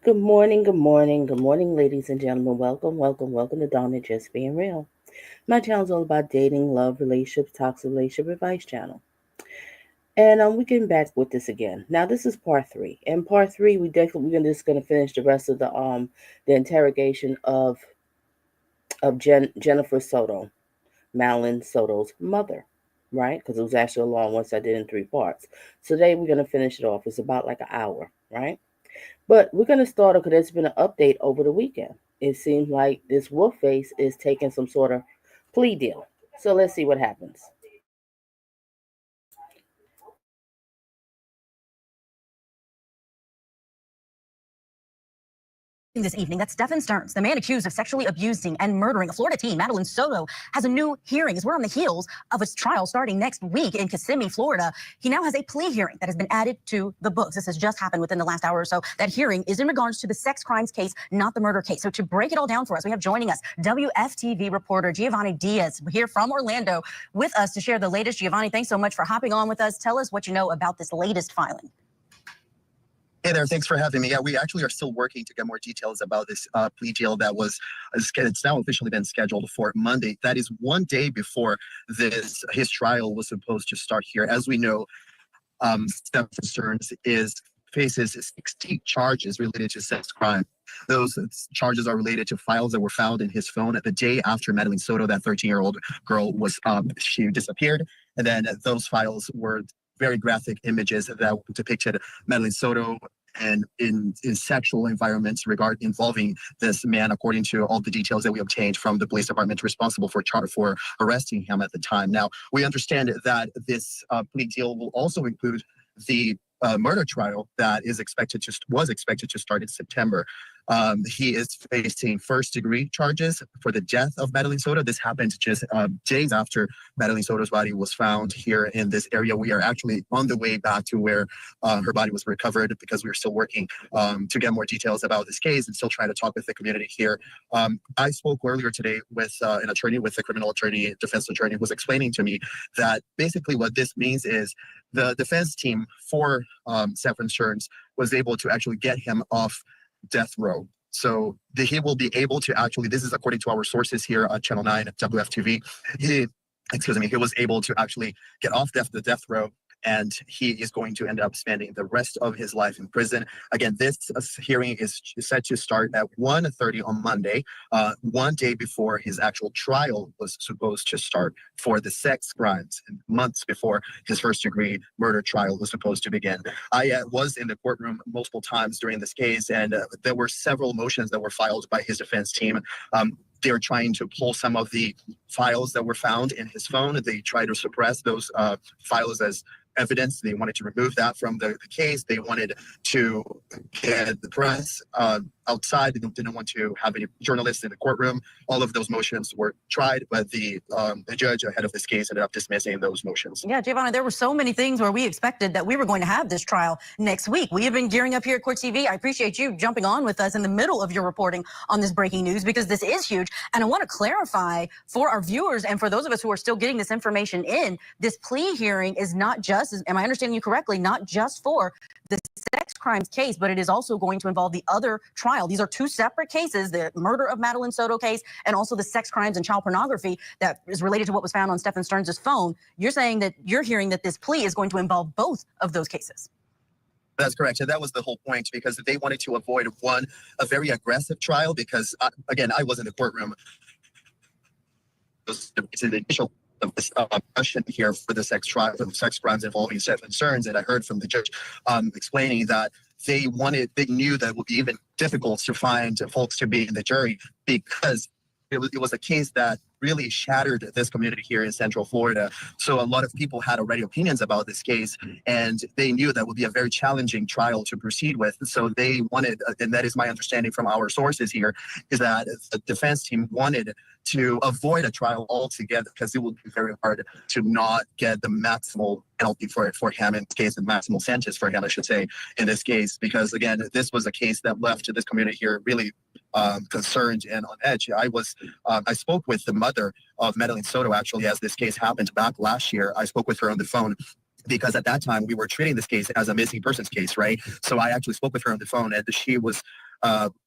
Good morning, good morning, good morning, ladies and gentlemen. Welcome to Dawn and Just Being Real. My channel is all about dating, love, relationships, toxic relationship advice channel. And we're getting back with this again. Now this is part three. In part three, we're just gonna finish the rest of the interrogation of Jennifer Soto, Madeline Soto's mother, right? Because it was actually a long one, so I did it in three parts. So today we're gonna finish it off. It's about like an hour, right? But we're going to start because there's been an update over the weekend. It seems like this wolf face is taking some sort of plea deal. So let's see what happens. This evening that Stephen Stearns, the man accused of sexually abusing and murdering a Florida teen, Madeline Soto, has a new hearing as we're on the heels of his trial starting next week in Kissimmee, Florida. He now has a plea hearing that has been added to the books. This has just happened within the last hour or so. That hearing is in regards to the sex crimes case, not the murder case. So to break it all down for us, we have joining us WFTV reporter Giovanni Diaz here from Orlando with us to share the latest. Giovanni, thanks so much for hopping on with us. Tell us what you know about this latest filing. Hey there, thanks for having me. Yeah, we actually are still working to get more details about this plea deal that was, it's now officially been scheduled for Monday. That is one day before his trial was supposed to start here. As we know, Stephen Stearns faces 60 charges related to sex crime. Those charges are related to files that were found in his phone the day after Madeline Soto, that 13-year-old girl, she disappeared. And then those files were very graphic images that depicted Madeline Soto and in sexual environments involving this man, according to all the details that we obtained from the police department responsible for arresting him at the time. Now, we understand that this plea deal will also include the murder trial that was expected to start in September. He is facing first-degree charges for the death of Madeline Soto. This happened just days after Madeline Soto's body was found here in this area. We are actually on the way back to where her body was recovered because we're still working to get more details about this case and still trying to talk with the community here. I spoke earlier today with an attorney, with a criminal attorney, defense attorney, who was explaining to me that basically what this means is the defense team for Stephen Stearns was able to actually get him off death row. So he will be able to actually, this is according to our sources here at Channel 9 at WFTV, he was able to actually get off the death row, and he is going to end up spending the rest of his life in prison. Again, this hearing is set to start at 1:30 on Monday, one day before his actual trial was supposed to start for the sex crimes, and months before his first-degree murder trial was supposed to begin. I was in the courtroom multiple times during this case, and there were several motions that were filed by his defense team. They're trying to pull some of the files that were found in his phone. They try to suppress those files as evidence. They wanted to remove that from the case. They wanted to get the press outside. They didn't want to have any journalists in the courtroom. All of those motions were tried, but the judge ahead of this case ended up dismissing those motions. Yeah, Giovanna, there were so many things where we expected that we were going to have this trial next week. We have been gearing up here at Court TV. I appreciate you jumping on with us in the middle of your reporting on this breaking news, because this is huge. And I want to clarify for our viewers and for those of us who are still getting this information in, this plea hearing is not just, am I understanding you correctly, not just for the sex crimes case, but it is also going to involve the other trial. These are two separate cases, the murder of Madeline Soto case and also the sex crimes and child pornography that is related to what was found on Stephen Stearns' phone. You're saying that you're hearing that this plea is going to involve both of those cases. That's correct. And that was the whole point, because they wanted to avoid a very aggressive trial, because again, I was in the courtroom. It's in the initial of this question here for the sex crimes involving Stephen Stearns, and I heard from the judge explaining that they knew that it would be even difficult to find folks to be in the jury, because it was a case that really shattered this community here in Central Florida. So a lot of people had already opinions about this case, and they knew that would be a very challenging trial to proceed with. So they wanted, and that is my understanding from our sources here, is that the defense team wanted to avoid a trial altogether, because it would be very hard to not get the maximal penalty for him in this case, the maximal sentence for him, I should say, in this case, because again, this was a case that left this community here really concerned and on edge. I spoke with the mother of Madeline Soto, actually, as this case happened back last year. I spoke with her on the phone, because at that time we were treating this case as a missing persons case, right? So I actually spoke with her on the phone, and she was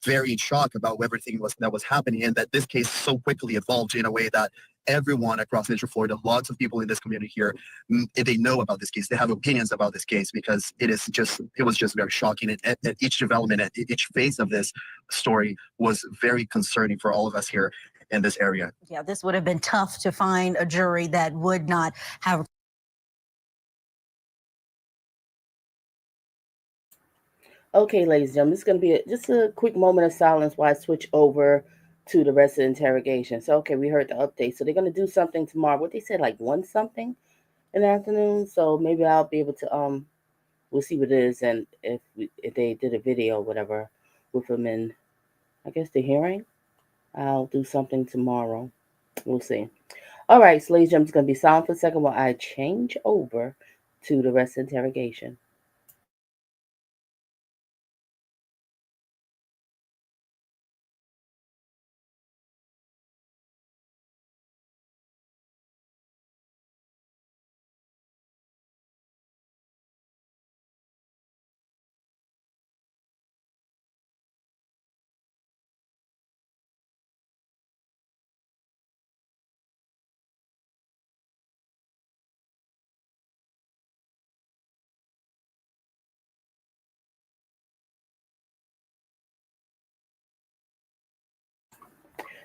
very in shock about everything that was happening, and that this case so quickly evolved in a way that everyone across Central Florida, lots of people in this community here, they know about this case. They have opinions about this case because it was just very shocking. And at each development, at each phase of this story was very concerning for all of us here in this area. Yeah, this would have been tough to find a jury that would not have. Okay, ladies and gentlemen, this is going to be just a quick moment of silence while I switch over to the rest of the interrogation. So, okay, we heard the update. So they're going to do something tomorrow. What they said, like 1 something in the afternoon. So maybe I'll be able to, we'll see what it is. And if they did a video or whatever with them in, I guess, the hearing, I'll do something tomorrow. We'll see. All right, so ladies and gentlemen, it's going to be silent for a second while I change over to the rest of the interrogation.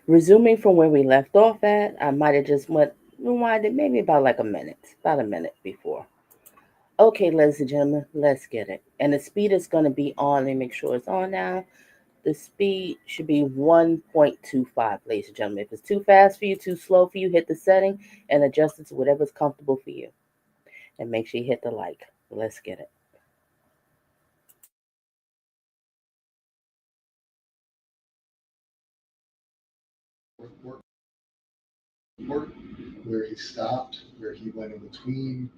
Resuming from where we left off at, I might have just rewinded maybe about a minute before. Okay, ladies and gentlemen, let's get it. And the speed is going to be on. Let me make sure it's on now. The speed should be 1.25, ladies and gentlemen. If it's too fast for you, too slow for you, hit the setting and adjust it to whatever's comfortable for you. And make sure you hit the like. Let's get it. Where he stopped, where he went in between,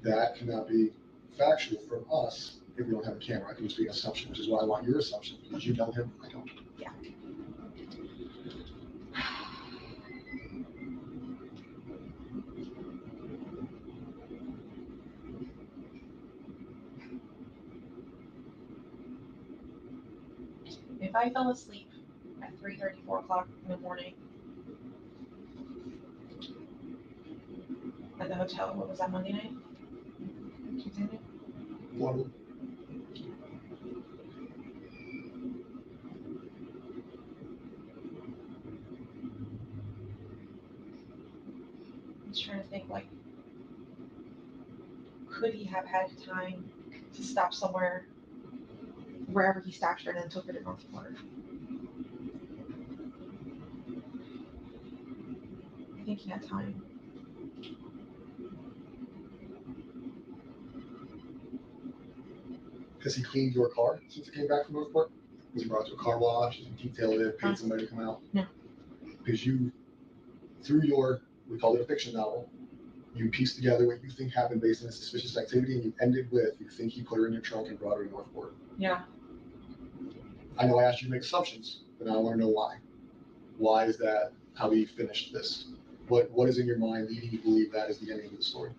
that cannot be factual from us if we don't have a camera. I can just be an assumption, which is why I want your assumption, because you know him, I don't. Yeah. If I fell asleep at 3:30, 4 o'clock in the morning at the hotel, what was that, Monday night? Tuesday night? One, I was trying to think, like, could he have had time to stop somewhere, wherever he stopped her, and then took her to North Florida? I think he had time. has he cleaned your car since he came back from Northport? Was he brought to a car wash? Has he detailed it, paid somebody to come out? No. Because you, through your, we call it a fiction novel, you pieced together what you think happened based on a suspicious activity, and you ended with, you think he put her in your trunk and brought her to Northport. Yeah. I know I asked you to make assumptions, but now I want to know why. Why is that how he finished this? What is in your mind leading you to believe that is the ending of the story?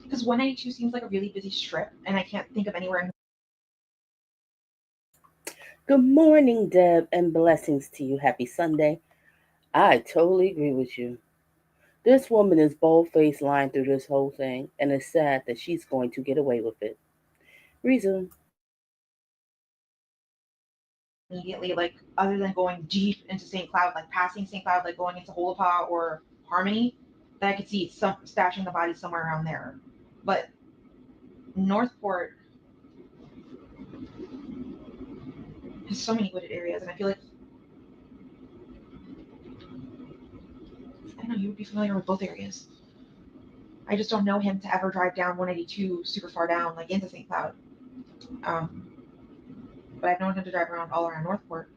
Because 192 seems like a really busy strip, and I can't think of anywhere. Good morning, Deb, and blessings to you. Happy Sunday. I totally agree with you. This woman is bold-faced lying through this whole thing, and it's sad that she's going to get away with it. Reason. Immediately, like, other than going deep into St. Cloud, like passing St. Cloud, like going into Holopah or Harmony, that I could see some stashing the body somewhere around there. But Northport has so many wooded areas, and I feel like, I don't know, you would be familiar with both areas. I just don't know him to ever drive down 182 super far down, like into St. Cloud. But I've known him to drive around all around Northport.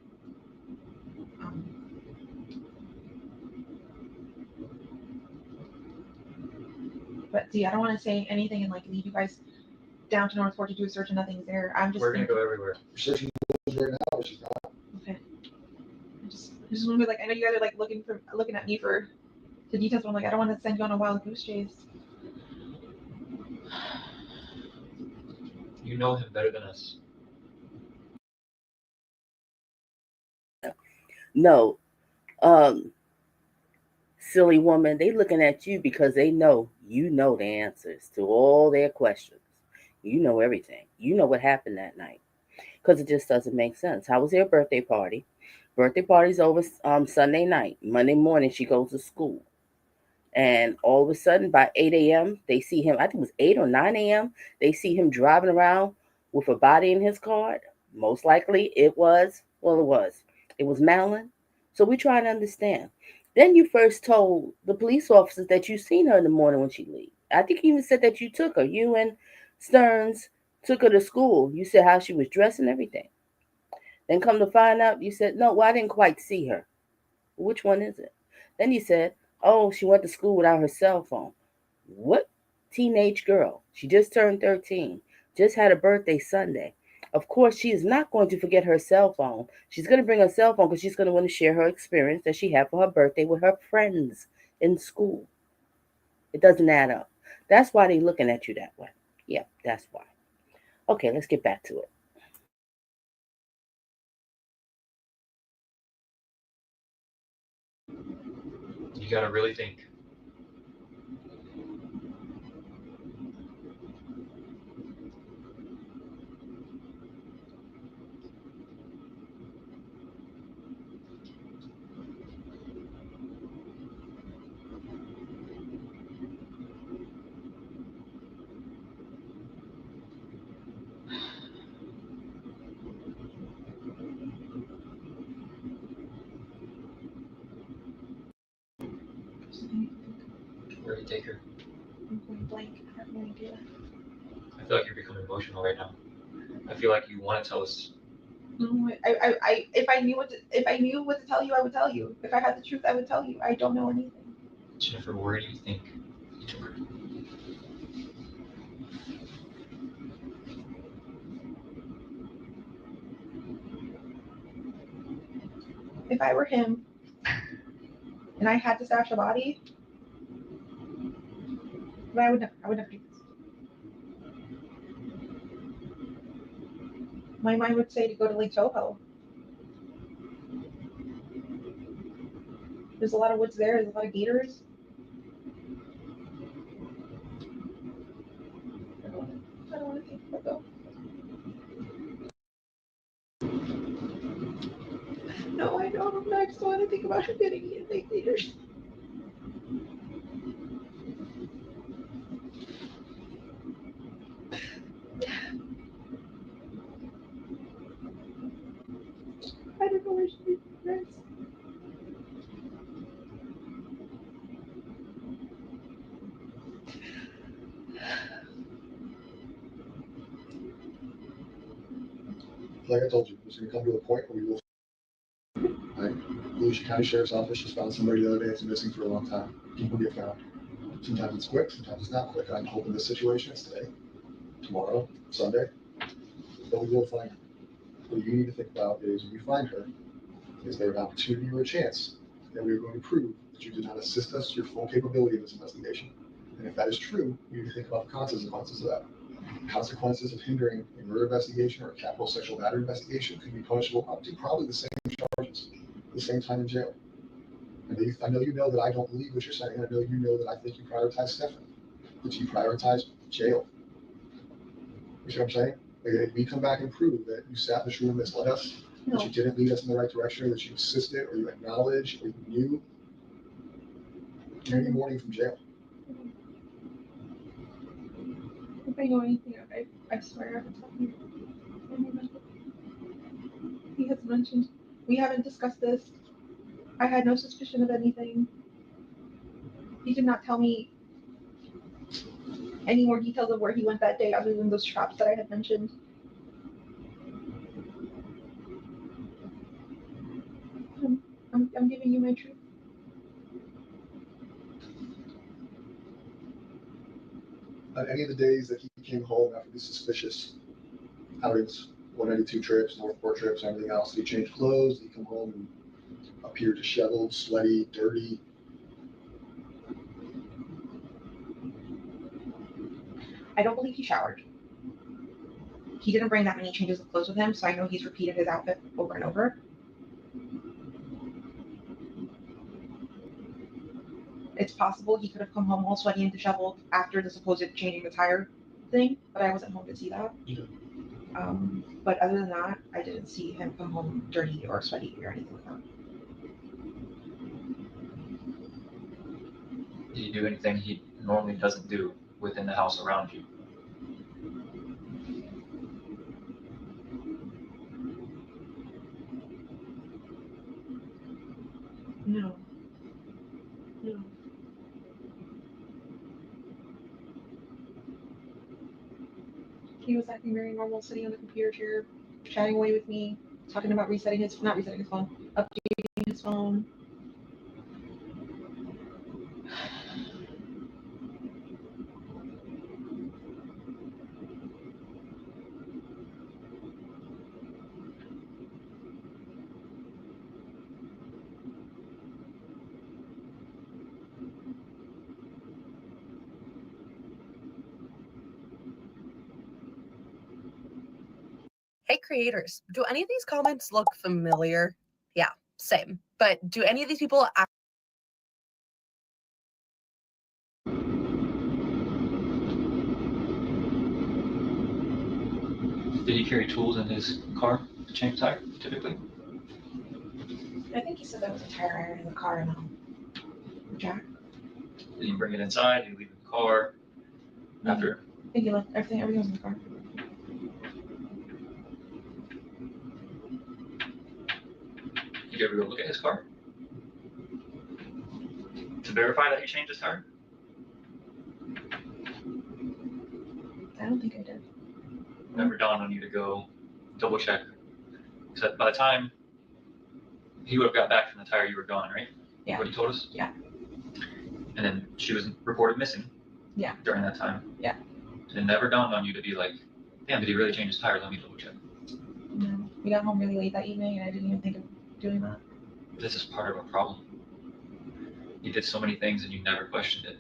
But see, I don't want to say anything and like leave you guys down to Northport to do a search and nothing's there. I'm just We're gonna go everywhere. We're searching right now, which is not. Okay. I just want to be like, I know you guys are like looking at me for the details, but I'm like, I don't want to send you on a wild goose chase. You know him better than us. No, um, silly woman, they looking at you because they know you know the answers to all their questions. You know everything. You know what happened that night because it just doesn't make sense. How was their birthday party? Birthday party's over Sunday night. Monday morning, she goes to school. And all of a sudden, by 8 a.m., they see him. I think it was 8 or 9 a.m. They see him driving around with a body in his car. Most likely, it was Madeline. So we try to understand. Then you first told the police officers that you seen her in the morning when she leave. I think you even said that you took her. You and Stearns took her to school. You said how she was dressed and everything. Then come to find out, you said, no, well, I didn't quite see her. Which one is it? Then you said, oh, she went to school without her cell phone. What teenage girl? She just turned 13, just had a birthday Sunday. Of course, she is not going to forget her cell phone. She's going to bring her cell phone because she's going to want to share her experience that she had for her birthday with her friends in school. It doesn't add up. That's why they're looking at you that way. Yeah, that's why. Okay, let's get back to it. You gotta really think. Where do you take her? I'm going blank. I have no idea. I feel like you're becoming emotional right now. I feel like you want to tell us. No, if I knew what to tell you, I would tell you. If I had the truth, I would tell you. I don't know anything. Jennifer, where do you think you took her? If I were him and I had to stash a body, but I would never do this. My mind would say to go to Lake Toho. There's a lot of woods there. There's a lot of gators. I don't want to think about though. No, I don't. I just don't want to think about him getting eaten by gators. I don't know where she is. Like I told you, it's going to come to a point where we will. Right? Volusia County Sheriff's Office just found somebody the other day that's been missing for a long time. People get found. Sometimes it's quick, sometimes it's not quick. I'm hoping this situation is today, tomorrow, Sunday, but we will find her. What you need to think about is when you find her, is there an opportunity or a chance that we are going to prove that you did not assist us to your full capability in this investigation? And if that is true, you need to think about the consequences of that. Consequences of hindering a murder investigation or a capital sexual battery investigation could be punishable up to probably the same charges, the same time in jail. I know you know that I don't believe what you're saying. I know you know that I think you prioritize Stephanie, but you prioritize jail. You see what I'm saying? Like, if we come back and prove that you sat in this room and misled us, No. that you didn't lead us in the right direction, or that you assisted, or you acknowledged, or you knew, you're going to be morning from jail. If I know anything, I swear I would tell you. He has mentioned we haven't discussed this. I had no suspicion of anything. He did not tell me any more details of where he went that day other than those traps that I had mentioned. I'm giving you my truth. On any of the days that he came home after these suspicious outings, 192 trips, Northport trips, and everything else, did he change clothes? Did he come home and appear disheveled, sweaty, dirty? I don't believe he showered. He didn't bring that many changes of clothes with him, so I know he's repeated his outfit over and over. It's possible he could have come home all sweaty and disheveled after the supposed changing the tire thing, but I wasn't home to see that. Yeah. But other than that, I didn't see him come home dirty or sweaty or anything like that. Did he do anything he normally doesn't do within the house around you? No. No. He was acting very normal, sitting on the computer chair, chatting away with me, talking about not resetting his phone, updating his phone. Hey creators, do any of these comments look familiar? Yeah, same. But do any of these people Did he carry tools in his car to change tire, typically? I think he said there was a tire iron in the car and jack. Did he bring it inside? Did he leave it in the car after? I think he left everything was in the car. Did you ever go look at his car to verify that he changed his tire? I don't think I did. Never dawned on you to go double check. Because by the time he would have got back from the tire, you were gone, right? Yeah. What you told us? Yeah. And then she was reported missing. Yeah. During that time. Yeah. And it never dawned on you to be like, damn, did he really change his tire? Let me double check. No. We got home really late that evening and I didn't even think of doing that. This is part of a problem. You did so many things and you never questioned it.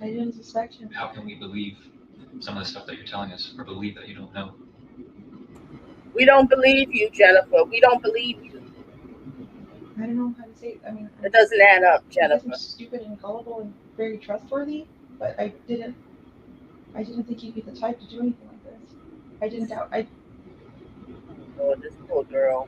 I didn't suspect him. How can we believe some of the stuff that you're telling us or believe that you don't know? We don't believe you, Jennifer. We don't believe you. I don't know how to say it. I mean, It doesn't add up, I guess Jennifer. I'm stupid and gullible and very trustworthy, but I didn't think he'd be the type to do anything like this. I didn't doubt. Oh, this poor girl.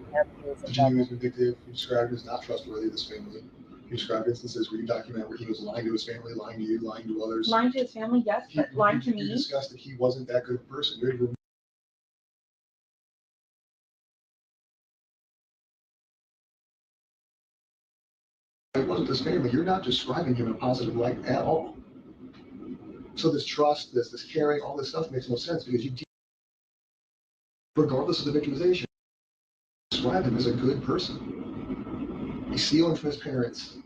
Virginia was vindictive. He described as not trustworthy of his family. He described instances where you document where he was lying to his family, lying to you, lying to others. Lying to his family, yes, but lying to me. You discussed that he wasn't that good a person. It wasn't his family. You're not describing him in a positive light at all. So this trust, this caring, all this stuff makes no sense because you, regardless of the victimization, describe him as a good person. He's stealing from his parents,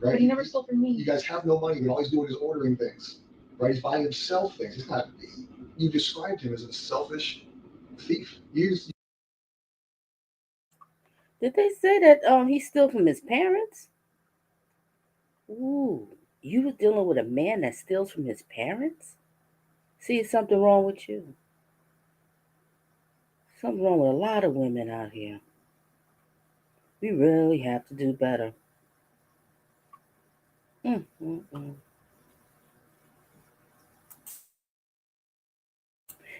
right? But he never stole from me. You guys have no money, but all he's doing is ordering things, right? He's buying himself things. He's not. You described him as a selfish thief. Did they say that he stole from his parents? Ooh, you were dealing with a man that steals from his parents? See, it's something wrong with you. Something wrong with a lot of women out here. We really have to do better.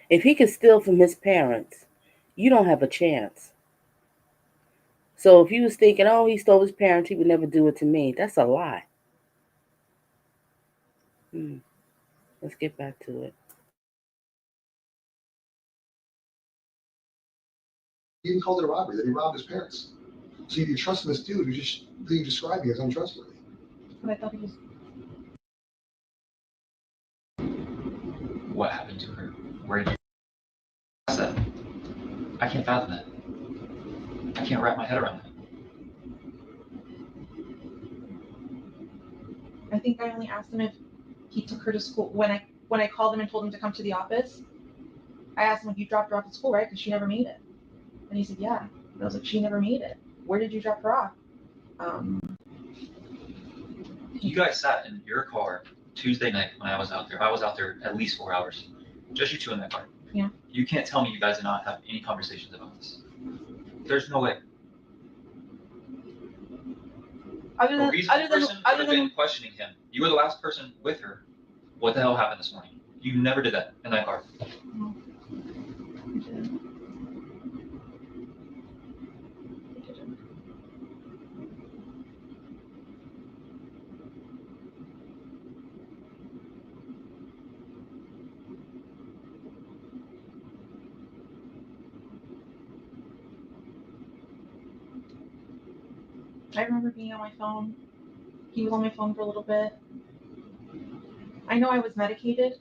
If he could steal from his parents, you don't have a chance. So if you was thinking, oh, he stole his parents, he would never do it to me, that's a lie. Let's get back to it. He even called it a robbery, that he robbed his parents. So you trust this dude who you described me as untrustworthy. But I thought he was. What happened to her? Where did you that? I can't fathom that. I can't wrap my head around that. I think I only asked him if he took her to school. When I called him and told him to come to the office, I asked him if you dropped her off at school, right? Because she never made it. And he said, yeah. And I was like, she never made it. Where did you drop her off? You guys sat in your car Tuesday night when I was out there. I was out there at least 4 hours. Just you two in that car. Yeah. You can't tell me you guys did not have any conversations about this. There's no way. Other A than reasonable person would have been questioning him. You were the last person with her. What the hell happened this morning? You never did that in that car. No. I remember being on my phone. He was on my phone for a little bit. I know I was medicated,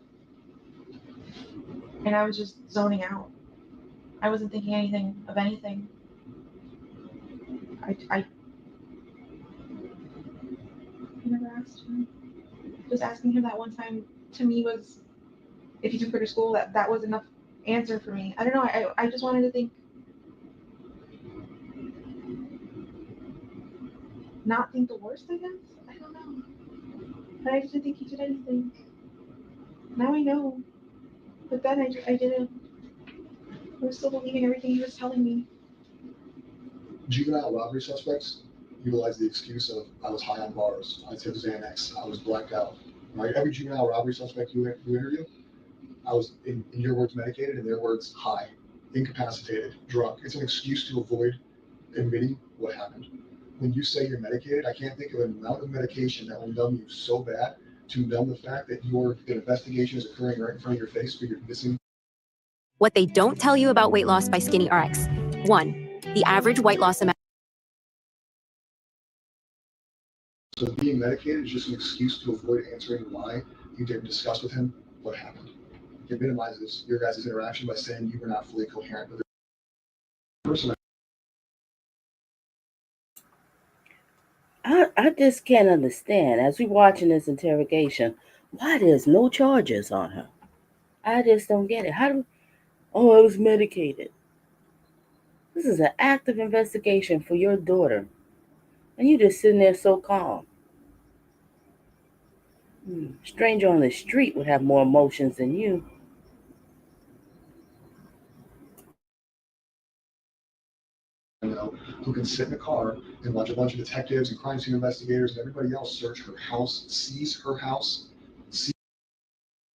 and I was just zoning out. I wasn't thinking anything of anything. I never asked him. Just asking him that one time to me was, if he took her to school, that was enough answer for me. I don't know. I just wanted to think, not think the worst, I guess. I don't know. But I just didn't think he did anything. Now I know. But then I didn't. I was still believing everything he was telling me. Juvenile robbery suspects utilize the excuse of I was high on bars, I took Xanax, I was blacked out. Right? Every juvenile robbery suspect you interview, I was in your words medicated, in their words high, incapacitated, drunk. It's an excuse to avoid admitting what happened. When you say you're medicated, I can't think of an amount of medication that will numb you so bad to numb the fact that the investigation is occurring right in front of your face, but you're missing. What they don't tell you about weight loss by Skinny RX. 1. The average weight loss amount. So being medicated is just an excuse to avoid answering why you didn't discuss with him what happened. It minimizes your guys' interaction by saying you were not fully coherent with the person. I just can't understand, as we're watching this interrogation, why there's no charges on her. I just don't get it. Oh, I was medicated. This is an active investigation for your daughter. And you just sitting there so calm. Stranger on the street would have more emotions than you. Who can sit in a car and watch a bunch of detectives and crime scene investigators and everybody else search her house, seize her house,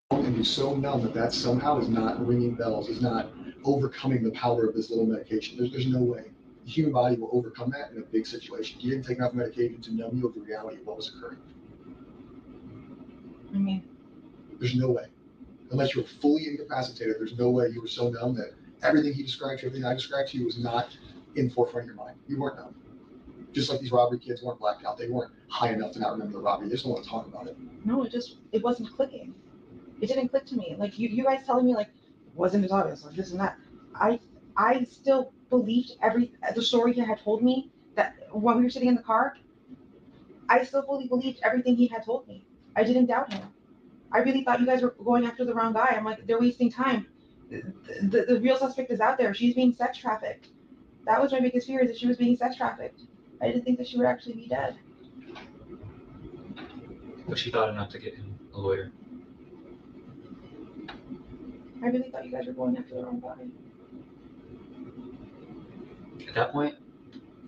and be so numb that somehow is not ringing bells, is not overcoming the power of this little medication. There's no way. The human body will overcome that in a big situation. You didn't take enough medication to numb you of the reality of what was occurring. I mean, there's no way. Unless you're fully incapacitated, there's no way you were so numb that everything he described to you, everything I described to you was not in the forefront of your mind. You weren't numb. Just like these robbery kids weren't blacked out. They weren't high enough to not remember the robbery. They just don't want to talk about it. no, it wasn't clicking. It didn't click to me. Like you guys telling me like wasn't as obvious or this and that. I still believed the story he had told me, that when we were sitting in the car, I still fully believed everything he had told me. I didn't doubt him. I really thought you guys were going after the wrong guy. I'm like, they're wasting time. The real suspect is out there. She's being sex trafficked. That was my biggest fear, is that she was being sex trafficked. I didn't think that she would actually be dead. But she thought enough to get him a lawyer. I really thought you guys were going after the wrong guy. At that point,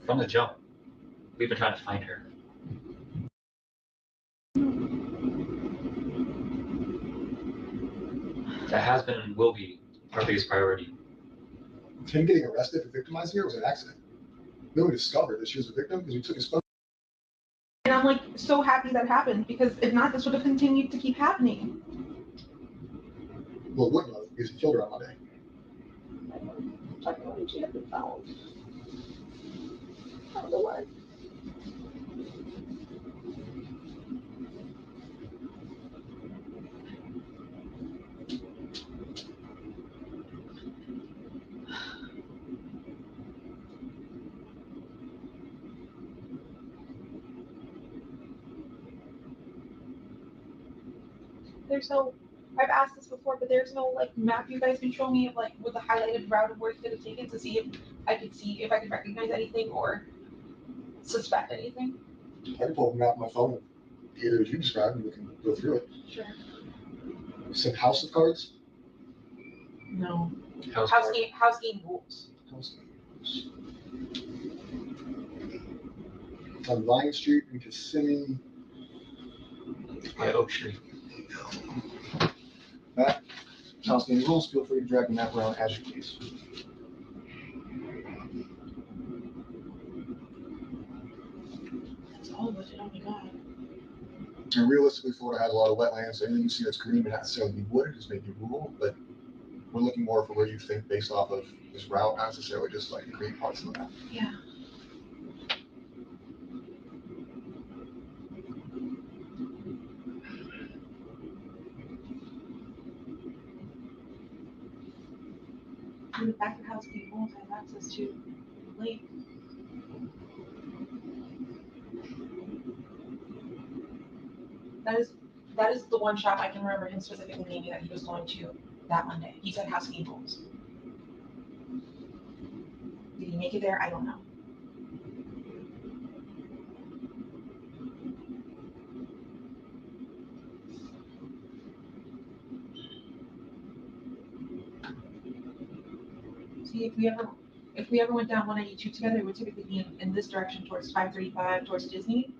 from the jump, we've been trying to find her. That has been and will be our biggest priority. Him getting arrested for victimizing her was an accident. Then we discovered that she was a victim because we took his phone. And I'm like so happy that happened, because if not, this would have continued to keep happening. Well, it wouldn't have, because he killed her on Monday. I don't know if she had been found. I don't know why. There's no, I've asked this before, but there's no like map you guys can show me of like with a highlighted route of where he could have taken, to see if I could recognize anything or suspect anything. I can pull up a map on my phone, either as you described, and we can go through it. Sure. You said House of Cards? No. Housekeeping rules. On Vine Street in Kissimmee. By Oak Street. That housekeeping rules. Feel free to drag the map around as you please. It's all budget. Oh my god. And realistically, Florida has a lot of wetlands. So anything you see that's green may not necessarily be wooded, just maybe rural, but we're looking more for where you think based off of this route, not necessarily just like the green parts of the map. Yeah. In the back of the house, people have access to the lake. That is the one shop I can remember him specifically naming that he was going to that Monday. He said housekeeping rules. Did he make it there? I don't know. See, if we ever went down 192 together, it would typically be in this direction towards 535 towards Disney.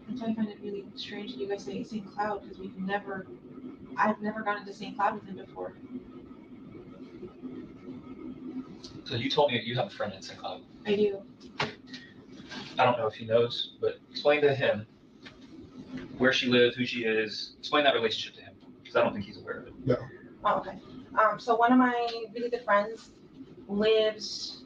And so I find it really strange that you guys say St. Cloud because I've never gone into St. Cloud with him before. So you told me that you have a friend in St. Cloud. I do. I don't know if he knows, but explain to him where she lives, who she is. Explain that relationship to him because I don't think he's aware of it. No. Oh, okay. So one of my really good friends lives.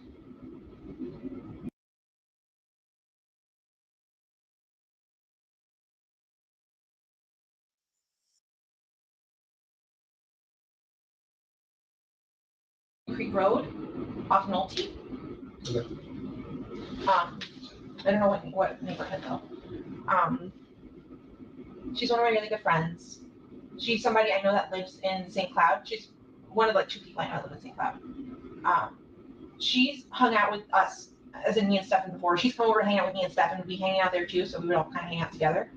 Creek Road off Nolte. Okay. I don't know what neighborhood though. She's one of my really good friends. She's somebody I know that lives in St. Cloud. She's one of like two people I know that live in St. Cloud. She's hung out with us, as in me and Stefan before. She's come over to hang out with me and Stefan. We hang out there too, so we would all kind of hang out together.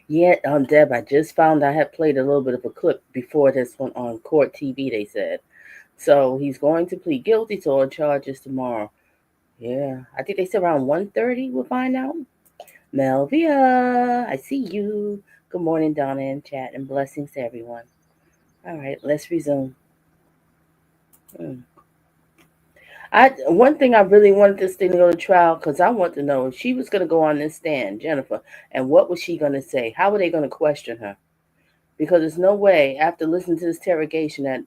Yeah, Deb, I just found I had played a little bit of a clip before this one on court TV, they said. So he's going to plead guilty to all charges tomorrow. Yeah, I think they said around 1:30 we'll find out. Melvia, I see you. Good morning, Donna and chat, and blessings to everyone. All right, let's resume. One thing I really wanted this thing to go to trial because I want to know if she was going to go on this stand, Jennifer, and what was she going to say? How were they going to question her? Because there's no way after listening to this interrogation that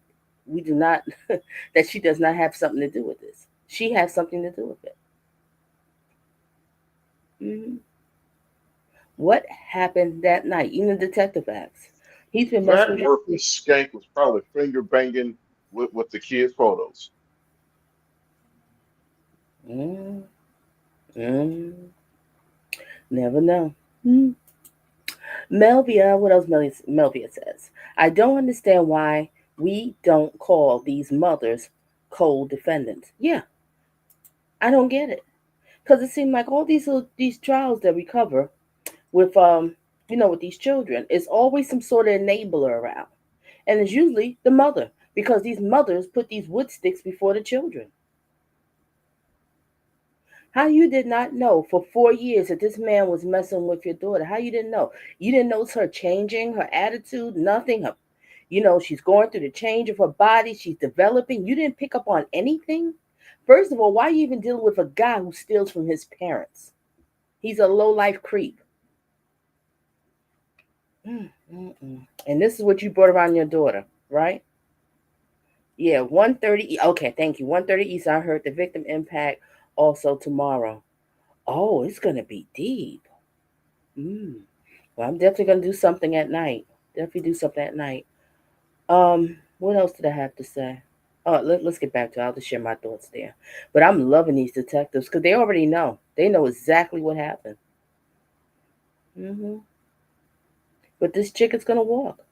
we do not that she does not have something to do with this. She has something to do with it. Mm-hmm. What happened that night? Even the detective asks. He's been That messing with worthless skank was probably finger banging with the kids' photos. Never know. Melvia, what else Melvia says? I don't understand why we don't call these mothers co-defendants. Yeah, I don't get it. Because it seems like all these trials that we cover with with these children, it's always some sort of enabler around. And it's usually the mother, because these mothers put these wood sticks before the children. How you did not know for 4 years that this man was messing with your daughter? How you didn't know? You didn't notice her changing, her attitude, nothing. She's going through the change of her body. She's developing. You didn't pick up on anything? First of all, why are you even dealing with a guy who steals from his parents? He's a low-life creep. And this is what you brought around your daughter, right? Yeah, 1:30. Okay, thank you. 1:30 East. I heard the victim impact also tomorrow. Oh, it's gonna be deep. Well, I'm definitely gonna do something at night. Definitely do something at night. What else did I have to say? Oh, let's get back to it. I'll just share my thoughts there. But I'm loving these detectives because they already know. They know exactly what happened. But this chick is gonna walk.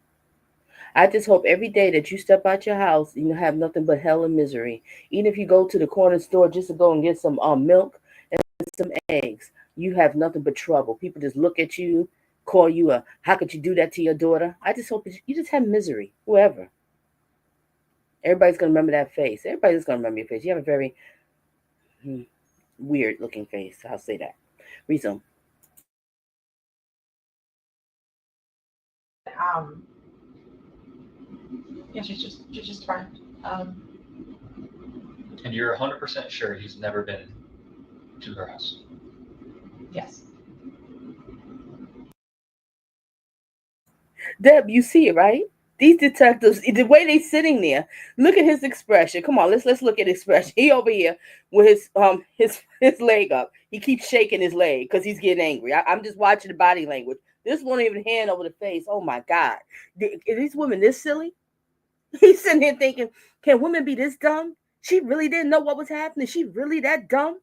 I just hope every day that you step out your house, you have nothing but hell and misery. Even if you go to the corner store just to go and get some milk and some eggs, you have nothing but trouble. People just look at you call you a, how could you do that to your daughter? I just hope that you just have misery, whoever. Everybody's going to remember that face. Everybody's going to remember your face. You have a very weird looking face. I'll say that. Resume. Yeah, she's just fine. And you're 100% sure he's never been to her house? Yes. Deb, you see it, right? These detectives, the way they sitting there, look at his expression. Come on, let's look at his expression. He over here with his leg up. He keeps shaking his leg because he's getting angry. I'm just watching the body language. This won't even hand over the face. Oh my God, are these women this silly? He's sitting here thinking, can women be this dumb? She really didn't know what was happening. She really that dumb?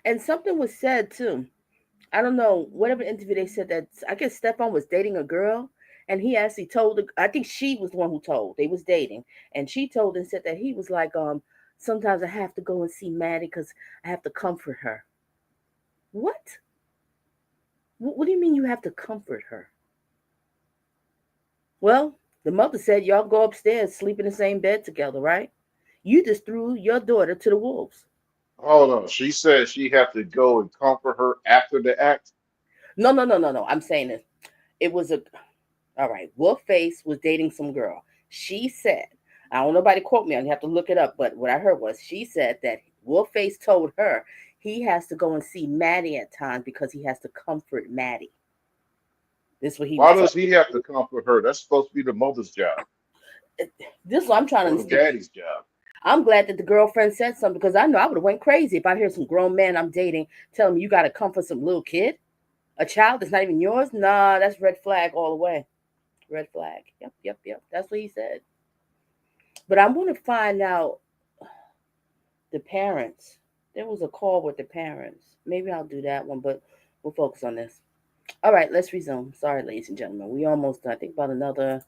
And something was said too. I don't know, whatever interview they said that I guess Stefan was dating a girl, and he actually told I think she was the one who told they was dating, and she told and said that he was like, sometimes I have to go and see Maddie because I have to comfort her. What? What do you mean you have to comfort her? Well, the mother said y'all go upstairs, sleep in the same bed together, right? You just threw your daughter to the wolves. Hold on. She said she had to go and comfort her after the act. No. I'm saying this. It was a all right. Wolfface was dating some girl. She said, I don't know, nobody quote me on. You have to look it up. But what I heard was she said that Wolfface told her he has to go and see Maddie at times because he has to comfort Maddie. This is what he was Why does told. he have to comfort her? That's supposed to be the mother's job This is what I'm trying to or the understand. daddy's job. I'm glad that the girlfriend said something because I know I would have went crazy if I hear some grown man I'm dating tell me you got to comfort some little kid, a child that's not even yours. Nah, that's red flag all the way. Red flag. Yep. That's what he said. But I want to find out the parents. There was a call with the parents. Maybe I'll do that one, but we'll focus on this. All right, let's resume. Sorry, ladies and gentlemen. We almost done. I think about another,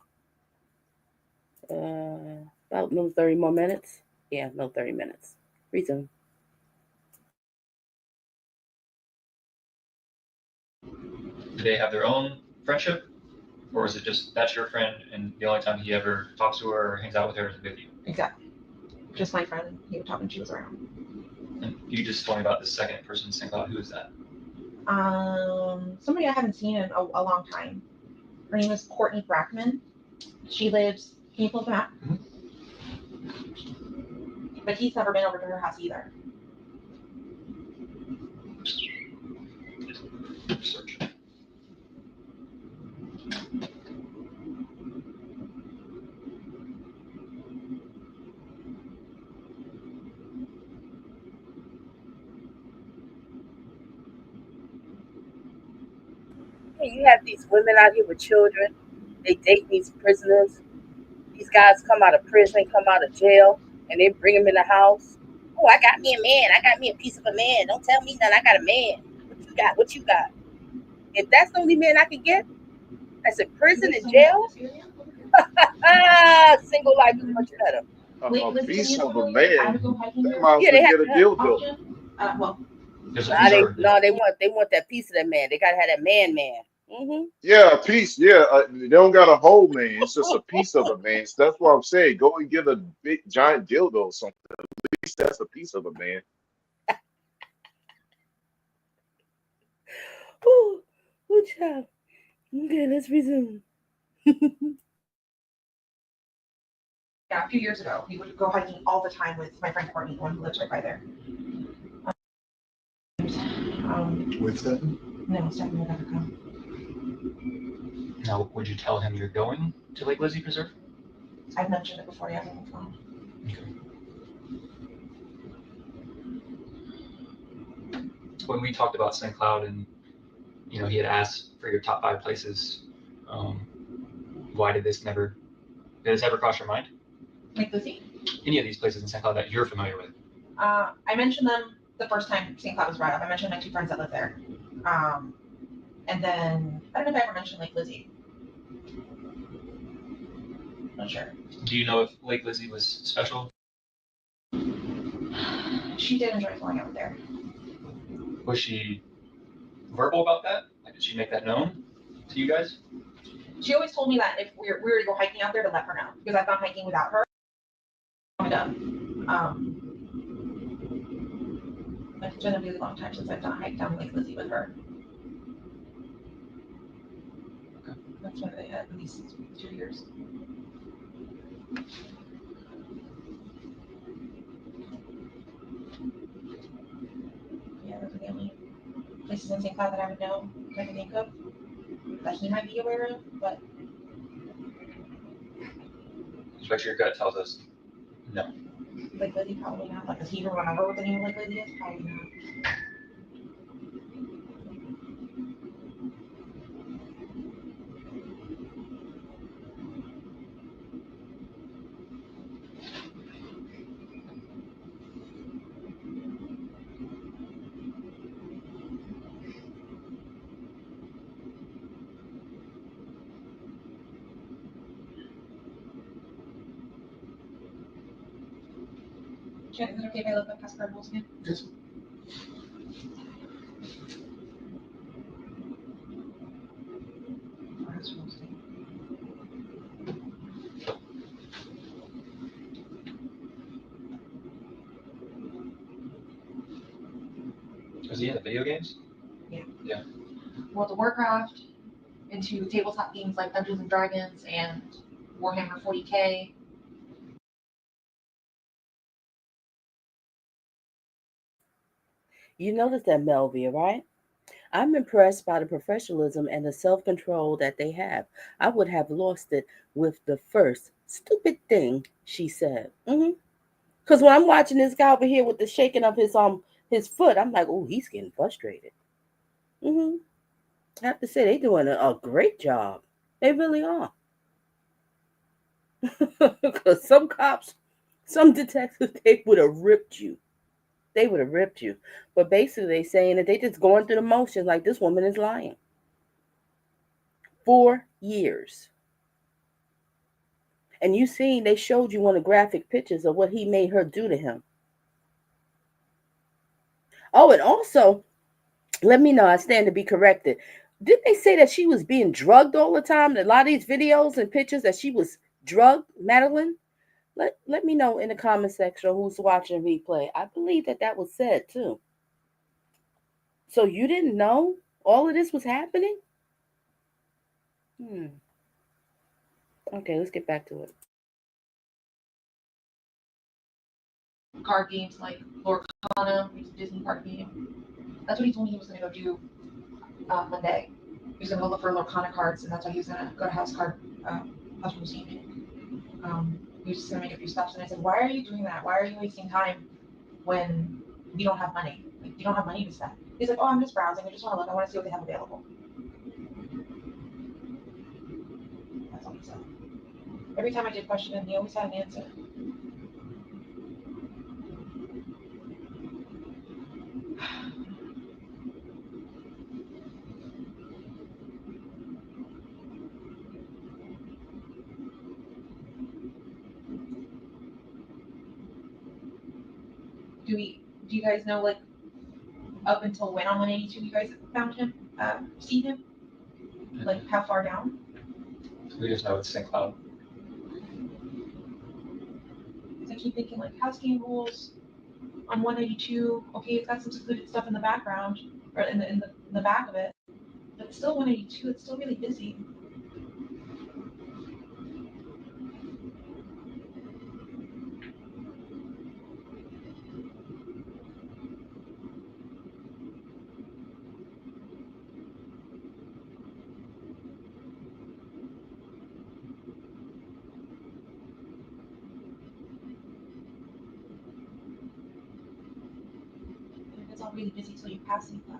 about another 30 more minutes. Yeah, no 30 minutes. Resume. Do they have their own friendship? Or is it just that's your friend and the only time he ever talks to her or hangs out with her is with you? Exactly. Just my friend. He would talk when she was around. And you just told me about the second person in St. Cloud. Who is that? Somebody I haven't seen in a long time. Her name is Courtney Brackman. She lives. Can you pull up the map? Mm-hmm. But he's never been over to her house either. Search. You have these women out here with children. They date these prisoners. These guys come out of prison, come out of jail, and they bring them in the house. Oh, I got me a man. I got me a piece of a man. Don't tell me nothing. I got a man. What you got? What you got? If that's the only man I can get, that's in prison and jail. Single life is much better. A piece of a man. They might as Yeah, well they have get a to have. dildo. Well, There's a Nah, preserve. they want that piece of that man. They gotta have that man. Mm-hmm. Yeah, a piece. Yeah, they don't got a whole man. It's just a piece of a man. So that's what I'm saying. Go and get a big giant dildo or something. At least that's a piece of a man. Ooh, good job. Okay, let's resume. yeah, a few years ago, we would go hiking all the time with my friend Courtney, the one who lives right by there. With Stefan? No, Stefan would never come. Now, would you tell him you're going to Lake Lizzie Preserve? I've mentioned it before, yeah, on the phone. Okay. When we talked about St. Cloud and he had asked for your top 5 places, why did this ever cross your mind? Lake Lizzie? Any of these places in St. Cloud that you're familiar with? I mentioned them the first time St. Cloud was brought up. I mentioned my 2 friends that live there. And then, I don't know if I ever mentioned Lake Lizzie. Not sure. Do you know if Lake Lizzie was special? She did enjoy going out there. Was she verbal about that? Like, did she make that known to you guys? She always told me that if we were to go hiking out there, to let her know, because I've gone hiking without her. It's been a really long time since I've done a hike down Lake Lizzie with her. Okay. That's been at least 2 years. Yeah, those are the only places in St. Cloud that I would know, that I can think of, that he might be aware of, but Just your gut tells us no. Lake Lizzie, probably not. Like, does he even remember what the name of Lake Lizzie is? Probably not. Chad, is it okay if I look up past rules again? Yes. Or past rules again? Was he into video games? Yeah. Yeah. World of Warcraft, into tabletop games like Dungeons and Dragons and Warhammer 40K. You notice that, Melvia, right? I'm impressed by the professionalism and the self control that they have. I would have lost it with the first stupid thing she said. Because when I'm watching this guy over here with the shaking of his foot, I'm like, oh, he's getting frustrated. I have to say, they're doing a great job. They really are. Because some cops, some detectives, they would have ripped you. They would have ripped you. But basically, they saying that they just going through the motions like this woman is lying. 4 years. And you seen, they showed you one of the graphic pictures of what he made her do to him. Oh, and also, let me know, I stand to be corrected. Didn't they say that she was being drugged all the time? A lot of these videos and pictures that she was drugged, Madeline? Let me know in the comment section who's watching replay. I believe that was said too. So you didn't know all of this was happening? Okay, let's get back to it. Card games like Lorcana, which is a Disney card game. That's what he told me he was going to go do Monday. He was going to go look for Lorcana cards, and that's why he was going to go to House Room Scenic. He was just going to make a few stops, and I said, "Why are you doing that? Why are you wasting time when we don't have money? Like, you don't have money to spend." He's like, "Oh, I'm just browsing. I just want to look. I want to see what they have available." That's all he said. Every time I did question him, he always had an answer. Do you guys know, like, up until when on 182 you guys found him, see him? Like, how far down? We just know it's St. Cloud. I keep thinking, like, house game rules on 182. Okay, it's got some secluded stuff in the background, or in the back of it, but it's still 182. It's still really busy. It's all really busy till you pass St. Cloud.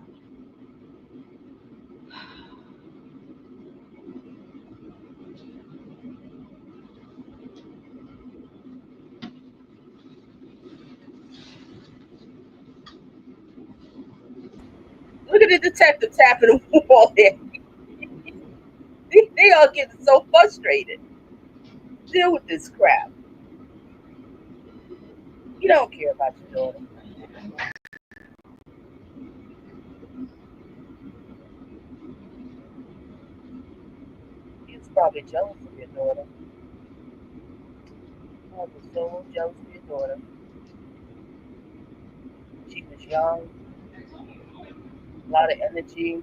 Look at the detective tapping the wall there. They are getting so frustrated. Deal with this crap. You don't care about your daughter. He's probably jealous of your daughter. I was so jealous of your daughter. She was young, a lot of energy,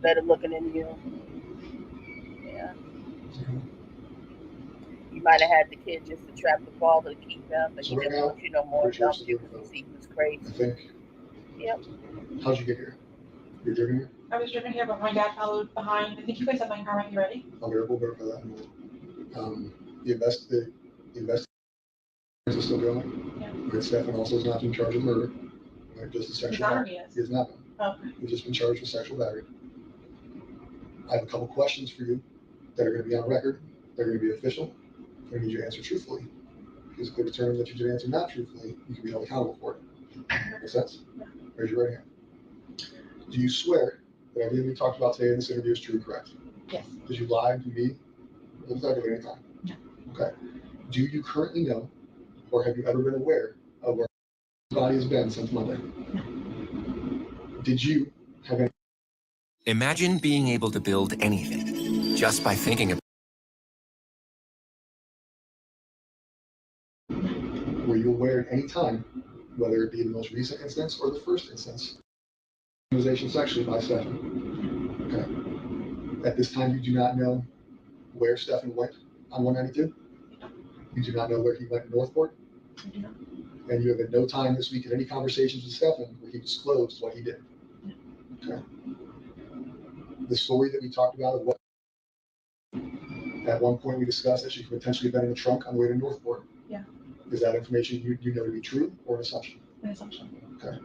better looking than you. Yeah. You might have had the kid just to trap the father to keep him, but So he right didn't now, want you no more, where's your dumped you suburban because vote? he was I crazy. think. Yep. How'd you get here? You're driven here? I was driven here, but my dad followed behind. I think you guys have my car when you're ready. We'll verify that in a minute. The investigation is still going. Yeah. Okay, Stefan also is not in charge of murder. Right, just a He's sexual not or battery. he is? He is not. Okay. He's just been charged with sexual battery. I have a couple questions for you that are going to be on record. They're going to be official. I need you to answer truthfully. Because if they determine that you did answer not truthfully, you can be held accountable for it. Make sense? Yeah. Raise your right hand. Do you swear that everything we talked about today in this interview is true and correct? Yes. Did you lie to me? Looks like at any time. No. Okay. Do you currently know, or have you ever been aware of where his body has been since Monday? No. Did you have any? Imagine being able to build anything just by thinking about. Were you aware at any time, whether it be the most recent instance or the first instance, victimization sexually by Stefan? Okay. At this time, you do not know where Stefan went on 192? You do not know where he went in Northport? I do not. And you have at no time this week in any conversations with Stefan where he disclosed what he did? Okay. The story that we talked about of what at one point we discussed that she could potentially have been in the trunk on the way to Northport. Yeah. Is that information you know to be true or an assumption? An assumption. Okay.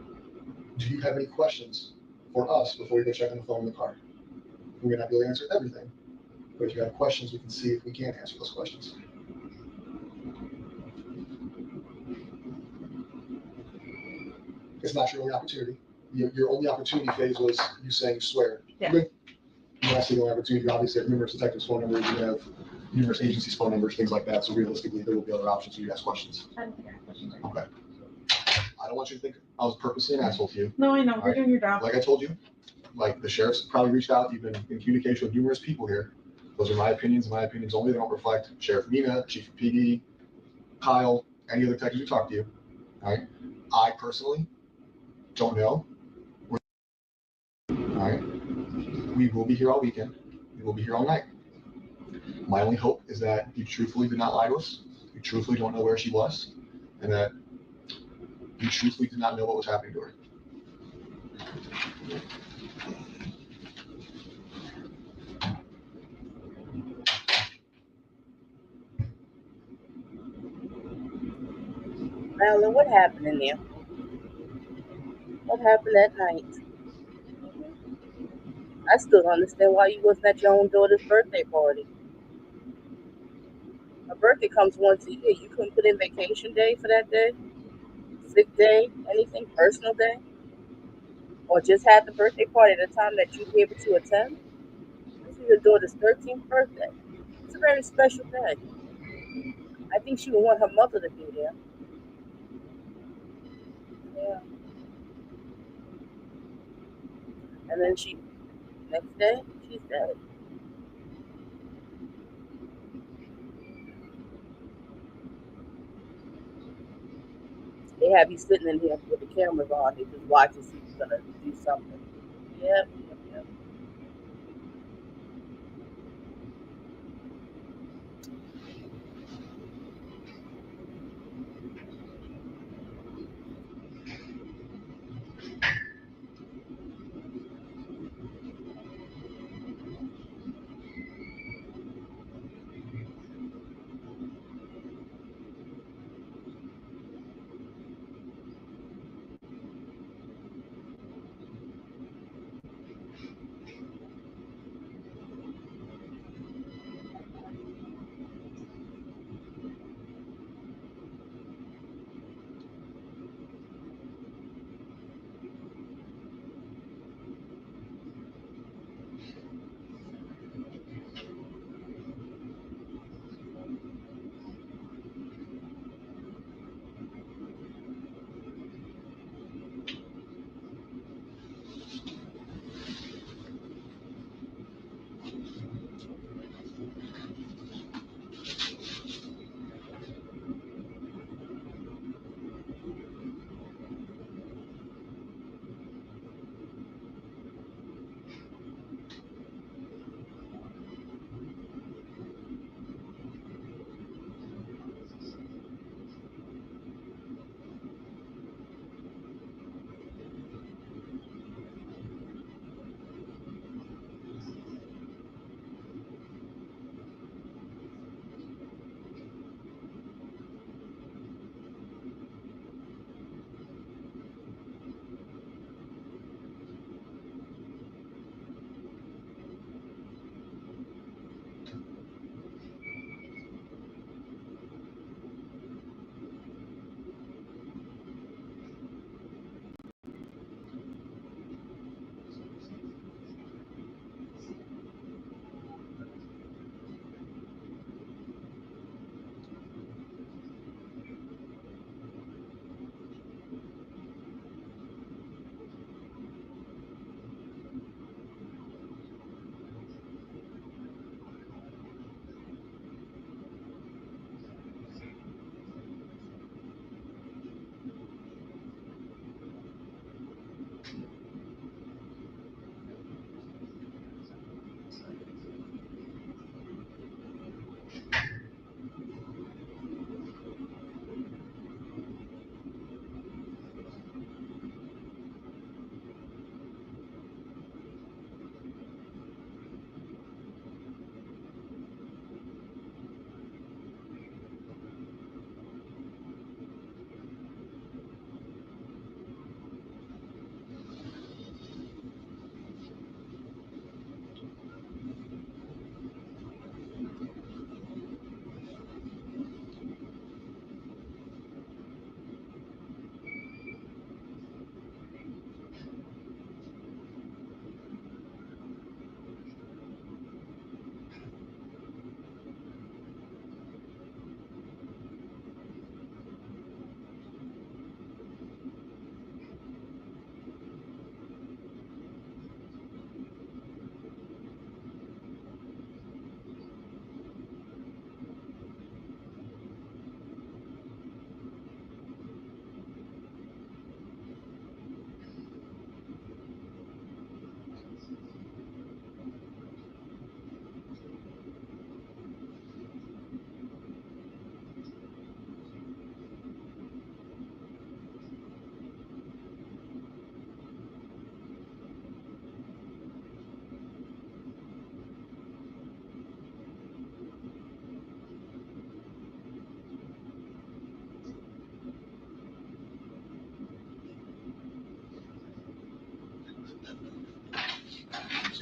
Do you have any questions for us before we go check on the phone in the car? We may not be able to answer everything, but if you have questions, we can see if we can answer those questions. It's not your only opportunity. Your only opportunity phase was you saying swear. Yeah. Okay. That's the only opportunity. You obviously have numerous detectives' phone numbers. You have numerous agencies' phone numbers, things like that. So realistically, there will be other options for you to ask questions. I don't think I have questions. Okay. I don't want you to think I was purposely an asshole to you. No, I know. You're doing your job. Like I told you, like the sheriff's probably reached out. You've been in communication with numerous people here. Those are my opinions. My opinions only. They don't reflect Sheriff Mina, Chief of PD, Kyle, any other detectives who talk to you. All right. I personally don't know. All right. We will be here all weekend. We will be here all night. My only hope is that you truthfully did not lie to us. You truthfully don't know where she was, and that you truthfully did not know what was happening to her. Madeline, what happened in there? What happened that night? I still don't understand why you wasn't at your own daughter's birthday party. Her birthday comes once a year. You couldn't put in vacation day for that day? Sick day? Anything? Personal day? Or just had the birthday party at a time that you'd be able to attend? This is your daughter's 13th birthday. It's a very special day. I think she would want her mother to be there. Yeah. And then next day, she's dead. They have you sitting in here with the cameras on. They just watch and see if you're going to do something. Yep.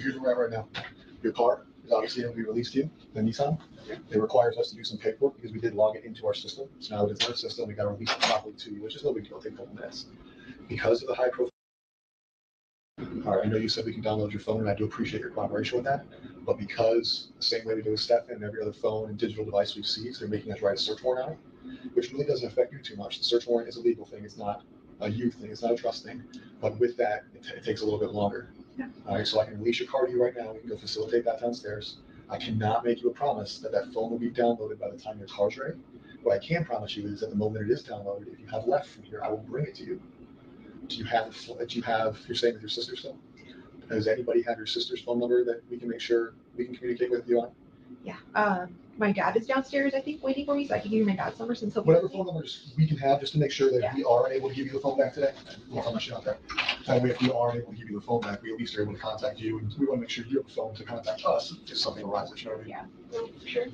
here's where we're at right now. Your car is obviously going to be released to you, the Nissan. It requires us to do some paperwork because we did log it into our system. So now that it's in our system, we got to release it properly to you, which is no big deal. It'll take a couple minutes. Because of the high profile. All right, I know you said we can download your phone, and I do appreciate your cooperation with that. But because the same way we do with Stefan and every other phone and digital device we've seized, they're making us write a search warrant on it, which really doesn't affect you too much. The search warrant is a legal thing. It's not a you thing. It's not a trust thing. But with that, it takes a little bit longer. Yeah. All right, so I can release your car to you right now. We can go facilitate that downstairs. I cannot make you a promise that that phone will be downloaded by the time your car's ready. What I can promise you is at the moment it is downloaded, if you have left from here, I will bring it to you. Do you have, you're staying with your sister still? Does anybody have your sister's phone number that we can make sure we can communicate with you on? Yeah. My dad is downstairs, I think, waiting for me, so I can give you my dad's number since he'll Whatever phone numbers we can have, just to make sure that we are able to give you the phone back today. Well, how much you out there? That way, if we are able to give you the phone back, we at least are able to contact you, and we want to make sure you have a phone to contact us if something arises. You know what I mean? Yeah, for sure.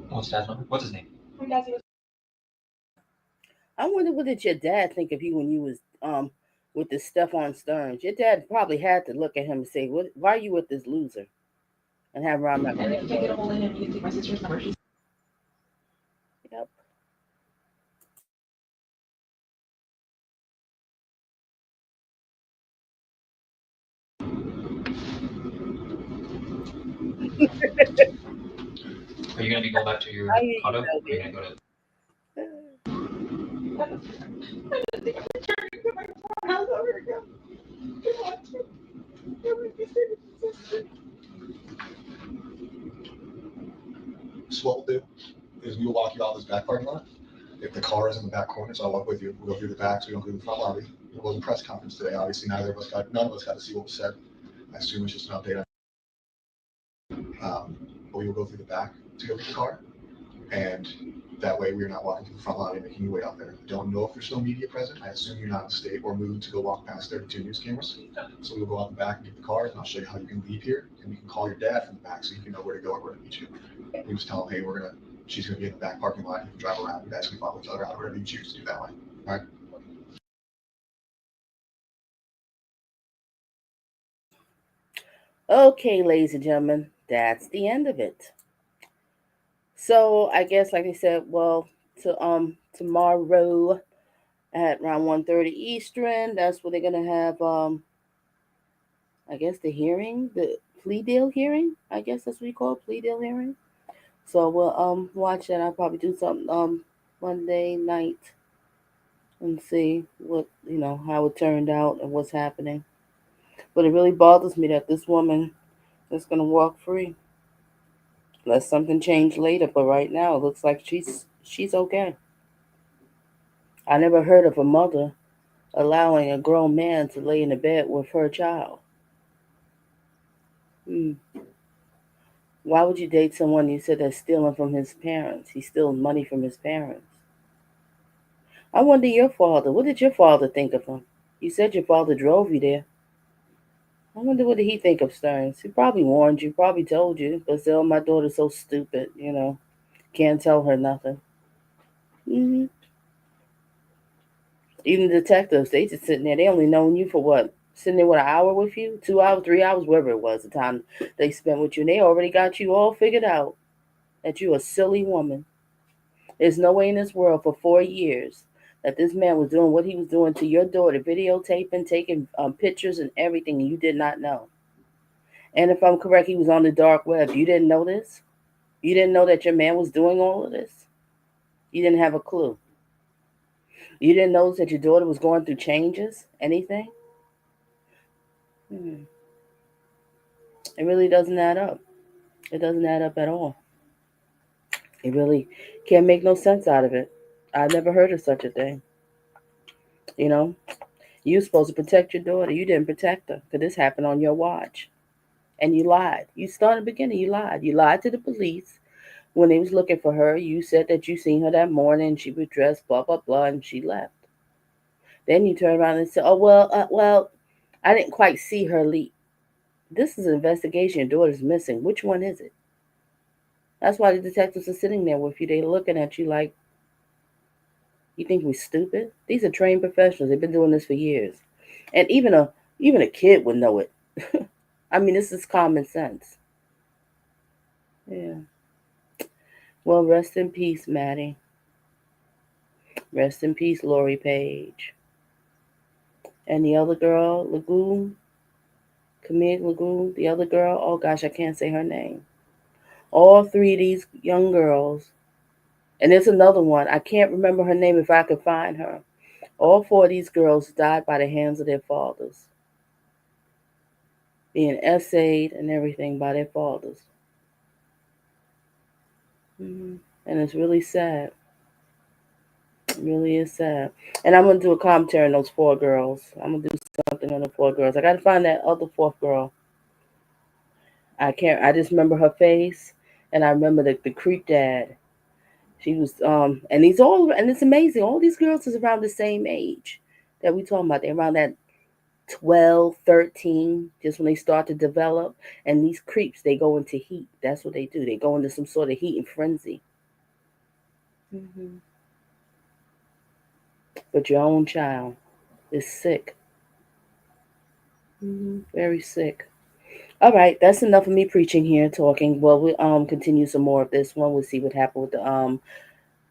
What's dad's number? What's his name? My dad's I wonder what did your dad think of you when you was with this stuff on Stearns? Your dad probably had to look at him and say, "What? Why are you with this loser?" And have around that. And if you can't get a hold of him, you can take my sister's number. Yep. Are you gonna be going back to your condo? Or are you gonna go to? So what we'll do is we'll walk you out this back parking lot. If the car is in the back corner, so I'll walk with you. We'll go through the back, so we don't go to the front lobby. It wasn't a press conference today. Obviously, none of us got to see what was said. I assume it's just an update. But we will go through the back to go get the car, and that way we're not walking through the front lobby and making you wait out there. I don't know if there's no media present. I assume you're not in a state or mood to go walk past 32 news cameras. So we'll go out the back and get the car, and I'll show you how you can leave here, and you can call your dad from the back so you can know where to go or where to meet you. We just tell him, hey, she's gonna be in the back parking lot. You can drive around. You guys can follow each other out, whatever you choose to do that way. All right. Okay, ladies and gentlemen, that's the end of it. So I guess, like I said, well, tomorrow at around 1:30 Eastern, that's where they're gonna have I guess the hearing, the plea deal hearing. I guess that's what you call it, plea deal hearing. So we'll watch that. I'll probably do something Monday night and see what how it turned out and what's happening. But it really bothers me that this woman is gonna walk free. Unless something changed later, but right now it looks like she's okay. I never heard of a mother allowing a grown man to lay in the bed with her child. Hmm. Why would you date someone you said that's stealing from his parents? He's stealing money from his parents. I wonder your father. What did your father think of him? You said your father drove you there. I wonder what did he think of Stearns. He probably warned you, probably told you, but still, my daughter's so stupid, can't tell her nothing. Hmm. Even detectives, they just sitting there. They only known you for what? Sitting there with an hour with you, 2 hours, 3 hours, whatever it was, the time they spent with you. And they already got you all figured out that you're a silly woman. There's no way in this world for 4 years that this man was doing what he was doing to your daughter, videotaping, taking pictures and everything, and you did not know. And if I'm correct, he was on the dark web. You didn't know this? You didn't know that your man was doing all of this? You didn't have a clue. You didn't notice that your daughter was going through changes? Anything? Hmm. It really doesn't add up. It doesn't add up at all. It really can't make no sense out of it. I've never heard of such a thing. You know, you were supposed to protect your daughter. You didn't protect her because this happened on your watch. And you lied. You started at the beginning. You lied. You lied to the police when they was looking for her. You said that you seen her that morning. She was dressed, blah, blah, blah, and she left. Then you turn around and say, oh, well, I didn't quite see her leave. This is an investigation. Your daughter's missing. Which one is it? That's why the detectives are sitting there with you. They're looking at you like, you think we're stupid? These are trained professionals. They've been doing this for years. And even a kid would know it. I mean, this is common sense. Yeah. Well, rest in peace, Maddie. Rest in peace, Lori Page. And the other girl, Lagoon, Camille Lagoon, the other girl, oh gosh, I can't say her name. All three of these young girls, and there's another one, I can't remember her name if I could find her. All four of these girls died by the hands of their fathers, being essayed and everything by their fathers. Hmm. And it's really sad. It really is sad. And I'm gonna do a commentary on those four girls. I'm gonna do something on the four girls. I gotta find that other fourth girl. I can't. I just remember her face, and I remember the creep dad. She was and these all and it's amazing. All these girls is around the same age that we talking about. They're around that 12, 13, just when they start to develop. And these creeps, they go into heat. That's what they do. They go into some sort of heat and frenzy. Hmm. But your own child is sick. Very sick. All right, that's enough of me preaching here, talking. Well, we'll continue some more of this one. We'll see what happened with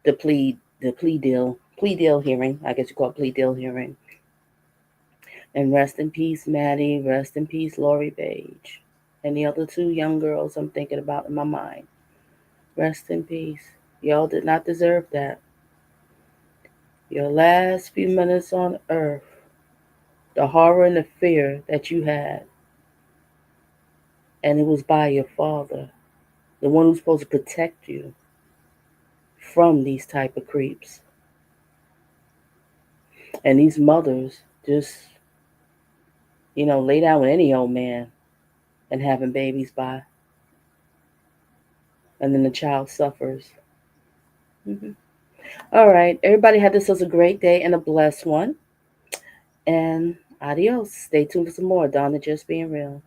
the plea deal hearing. I guess you call it plea deal hearing. And rest in peace, Maddie. Rest in peace, Lori Page. And the other two young girls I'm thinking about in my mind. Rest in peace. Y'all did not deserve that. Your last few minutes on earth, the horror and the fear that you had, and it was by your father, the one who's supposed to protect you from these type of creeps. And these mothers just, lay down with any old man and having babies by, and then the child suffers. Hmm. All right, everybody have this as a great day and a blessed one. And adios. Stay tuned for some more. Donna Just Being Real.